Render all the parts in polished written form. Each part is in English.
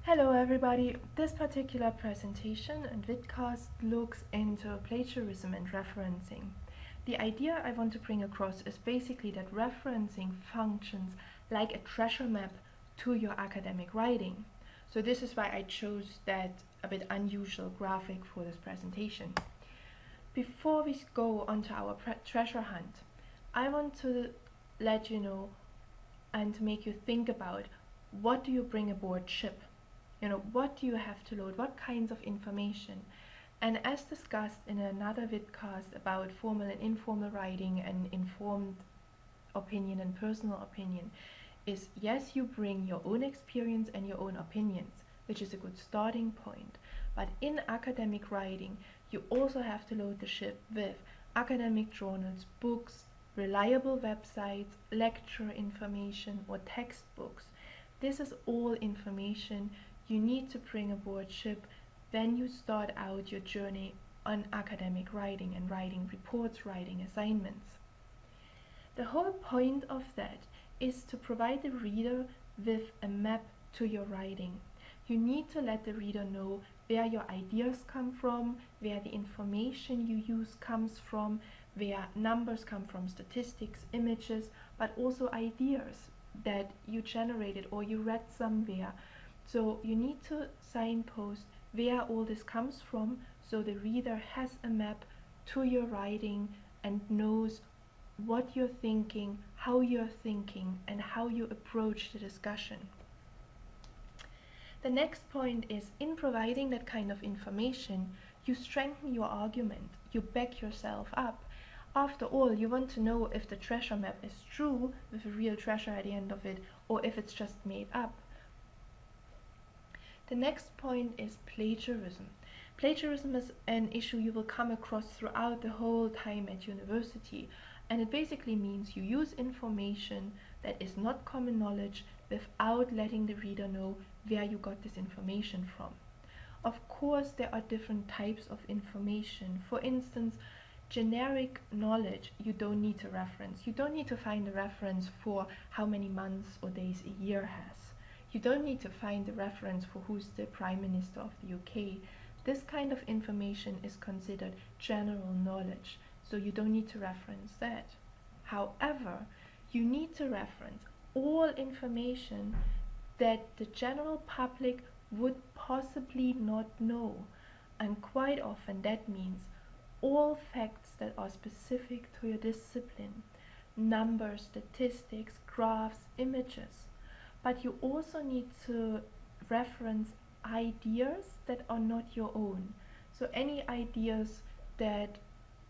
Hello everybody, this particular presentation and vidcast looks into plagiarism and referencing. The idea I want to bring across is basically that referencing functions like a treasure map to your academic writing. So this is why I chose that a bit unusual graphic for this presentation. Before we go on to our treasure hunt, I want to let you know and make you think about what do you bring aboard ship? What do you have to load? What kinds of information? And as discussed in another vidcast about formal and informal writing and informed opinion and personal opinion, is yes, you bring your own experience and your own opinions, which is a good starting point. But in academic writing, you also have to load the ship with academic journals, books, reliable websites, lecture information, or textbooks. This is all information you need to bring aboard ship when you start out your journey on academic writing and writing reports, writing assignments. The whole point of that is to provide the reader with a map to your writing. You need to let the reader know where your ideas come from, where the information you use comes from, where numbers come from, statistics, images, but also ideas that you generated or you read somewhere. So you need to signpost where all this comes from so the reader has a map to your writing and knows what you're thinking, how you're thinking, and how you approach the discussion. The next point is, in providing that kind of information, you strengthen your argument, you back yourself up. After all, you want to know if the treasure map is true with a real treasure at the end of it, or if it's just made up. The next point is plagiarism. Plagiarism is an issue you will come across throughout the whole time at university, and it basically means you use information that is not common knowledge without letting the reader know where you got this information from. Of course, there are different types of information. For instance, generic knowledge you don't need to reference. You don't need to find a reference for how many months or days a year has. You don't need to find a reference for who's the Prime Minister of the UK. This kind of information is considered general knowledge, so you don't need to reference that. However, you need to reference all information that the general public would possibly not know, and quite often that means all facts that are specific to your discipline, numbers, statistics, graphs, images. But you also need to reference ideas that are not your own. So any ideas that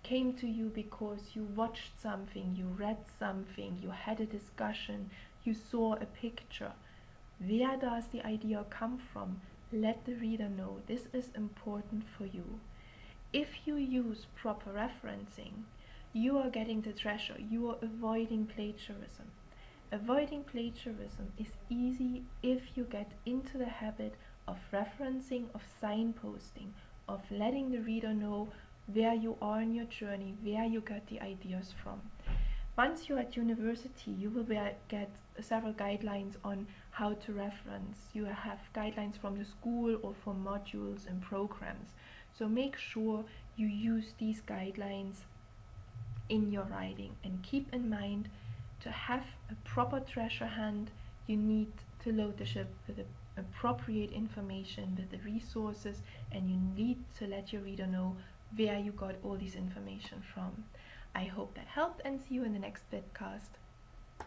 came to you because you watched something, you read something, you had a discussion, you saw a picture. Where does the idea come from? Let the reader know. This is important for you. If you use proper referencing, you are getting the treasure. You are avoiding plagiarism. Avoiding plagiarism is easy if you get into the habit of referencing, of signposting, of letting the reader know where you are in your journey, where you got the ideas from. Once you're at university, you will get several guidelines on how to reference. You have guidelines from the school or from modules and programs. So make sure you use these guidelines in your writing, and keep in mind, to have a proper treasure hunt, you need to load the ship with the appropriate information, with the resources, and you need to let your reader know where you got all this information from. I hope that helped, and see you in the next vidcast.